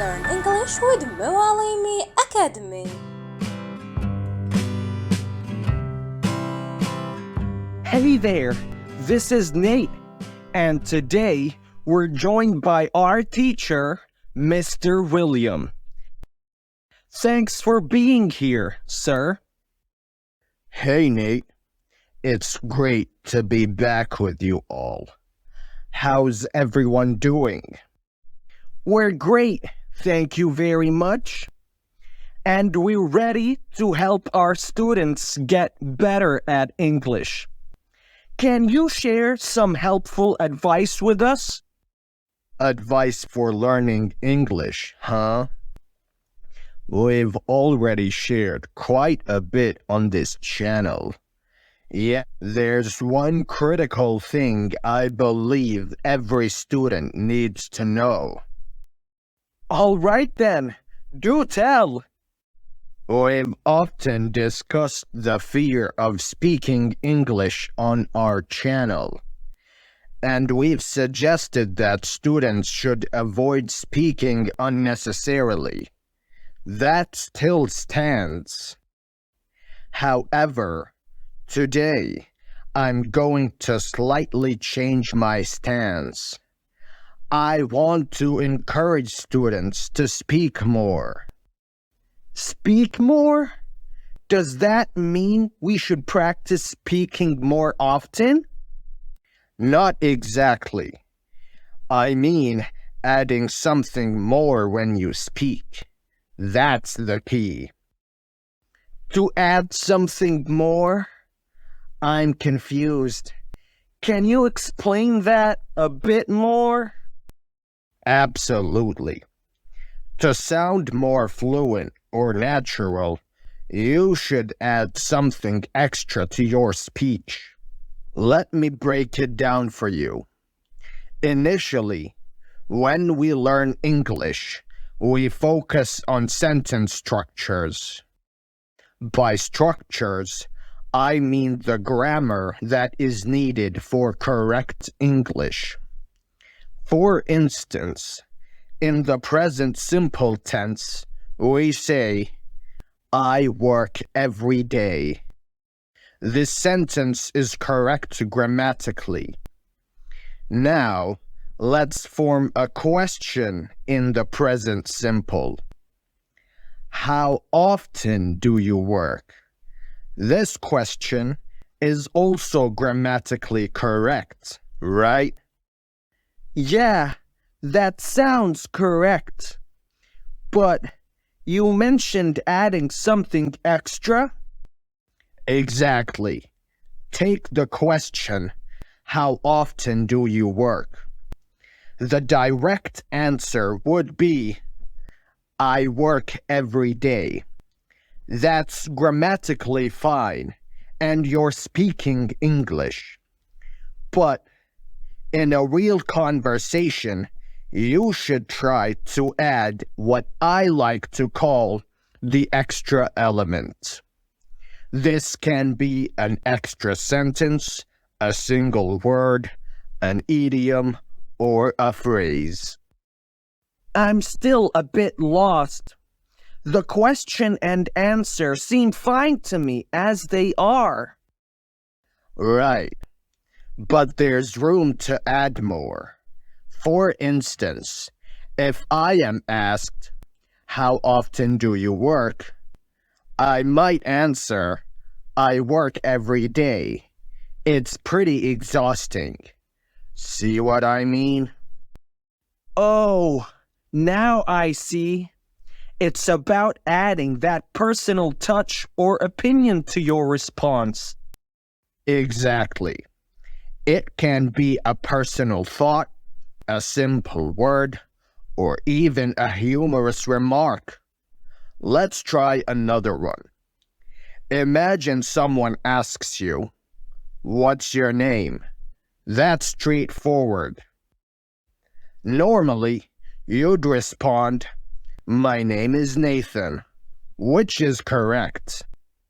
learn English with Muallimi Academy. Hey there, this is Nate, and today we're joined by our teacher, Mr. William. Thanks for being here, sir. Hey Nate, it's great to be back with you all. How's everyone doing? We're great, thank you very much. And we're ready to help our students get better at English. Can you share some helpful advice with us? Advice for learning English, huh? We've already shared quite a bit on this channel. Yet there's one critical thing I believe every student needs to know. All right then, do tell. We've often discussed the fear of speaking English on our channel, and we've suggested that students should avoid speaking unnecessarily. That still stands. However, today, I'm going to slightly change my stance. I want to encourage students to speak more. Speak more? Does that mean we should practice speaking more often? Not exactly. I mean, adding something more when you speak. That's the key. To add something more? I'm confused. Can you explain that a bit more? Absolutely. To sound more fluent or natural, you should add something extra to your speech. Let me break it down for you. Initially, when we learn English, we focus on sentence structures. By structures, I mean the grammar that is needed for correct English. For instance, in the present simple tense, we say, I work every day. This sentence is correct grammatically. Now, let's form a question in the present simple. How often do you work? This question is also grammatically correct, right? Yeah, that sounds correct. But you mentioned adding something extra? Exactly. Take the question, how often do you work? The direct answer would be, I work every day. That's grammatically fine, and you're speaking English. But in a real conversation, you should try to add what I like to call the extra element. This can be an extra sentence, a single word, an idiom, or a phrase. I'm still a bit lost. The question and answer seem fine to me as they are. Right. But there's room to add more. For instance, if I am asked, how often do you work? I might answer, I work every day. It's pretty exhausting. See what I mean? Oh, now I see. It's about adding that personal touch or opinion to your response. Exactly. It can be a personal thought, a simple word, or even a humorous remark. Let's try another one. Imagine someone asks you, what's your name? That's straightforward. Normally, you'd respond, my name is Nathan, which is correct.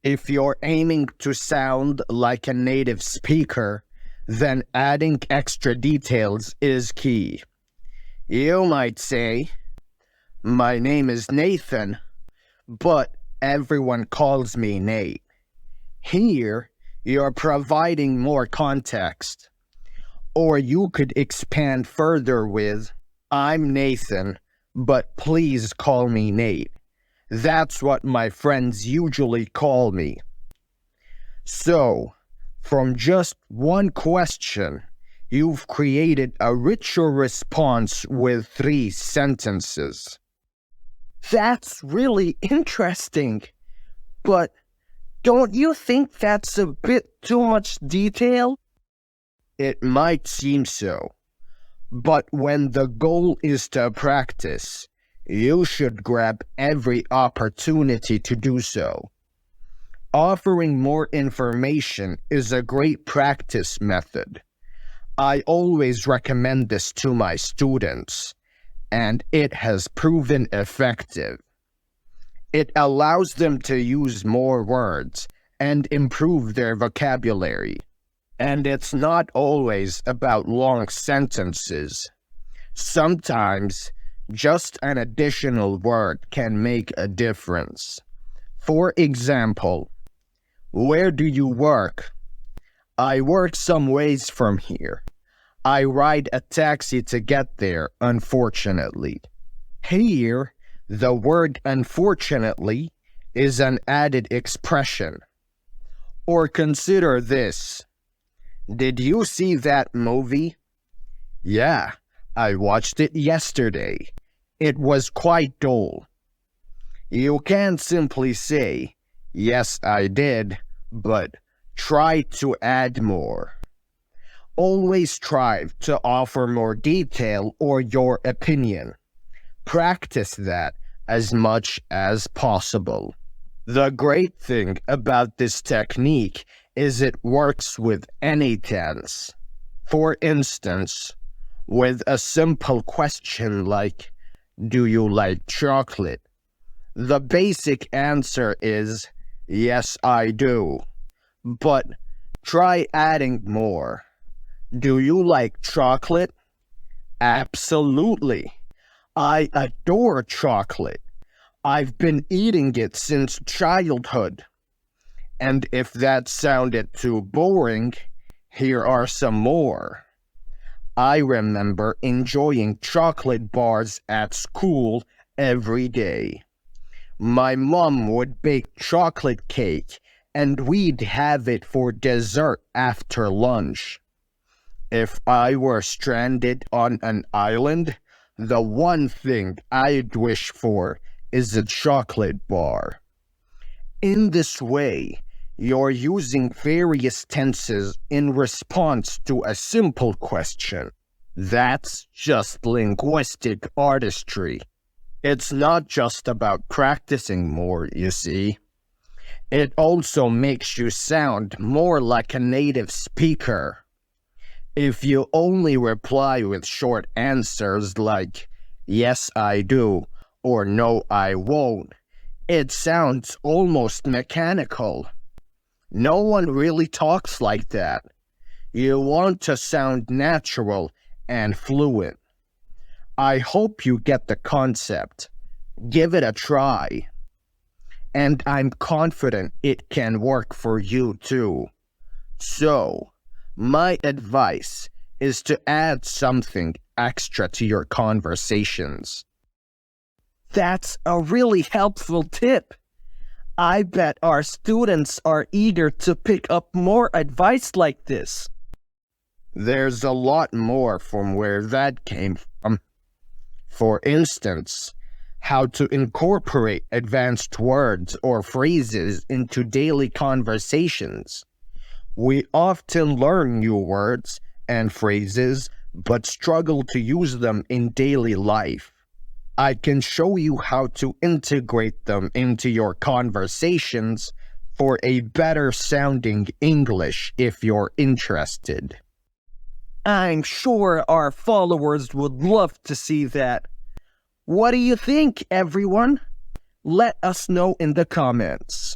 If you're aiming to sound like a native speaker, then adding extra details is key. You might say, My name is Nathan, but everyone calls me Nate. Here, you're providing more context. Or you could expand further with, I'm Nathan, but please call me Nate. That's what my friends usually call me. So, from just one question, you've created a richer response with 3 sentences. That's really interesting. But don't you think that's a bit too much detail? It might seem so, but when the goal is to practice, you should grab every opportunity to do so. Offering more information is a great practice method. I always recommend this to my students, and it has proven effective. It allows them to use more words and improve their vocabulary. And it's not always about long sentences. Sometimes, just an additional word can make a difference. For example, where do you work? I work some ways from here. I ride a taxi to get there, unfortunately. Here, the word unfortunately is an added expression. Or consider this. Did you see that movie? Yeah, I watched it yesterday. It was quite dull. You can't simply say, yes, I did, but try to add more. Always strive to offer more detail or your opinion. Practice that as much as possible. The great thing about this technique is it works with any tense. For instance, with a simple question like, do you like chocolate? The basic answer is, yes, I do. But try adding more. Do you like chocolate? Absolutely. I adore chocolate. I've been eating it since childhood. And if that sounded too boring, here are some more. I remember enjoying chocolate bars at school every day. My mom would bake chocolate cake, and we'd have it for dessert after lunch. If I were stranded on an island, the one thing I'd wish for is a chocolate bar. In this way, you're using various tenses in response to a simple question. That's just linguistic artistry. It's not just about practicing more, you see. It also makes you sound more like a native speaker. If you only reply with short answers like, yes, I do, or no, I won't, it sounds almost mechanical. No one really talks like that. You want to sound natural and fluent. I hope you get the concept. Give it a try. And I'm confident it can work for you too. So, my advice is to add something extra to your conversations. That's a really helpful tip. I bet our students are eager to pick up more advice like this. There's a lot more from where that came from. For instance, how to incorporate advanced words or phrases into daily conversations. We often learn new words and phrases, but struggle to use them in daily life. I can show you how to integrate them into your conversations for a better sounding English if you're interested. I'm sure our followers would love to see that. What do you think, everyone? Let us know in the comments.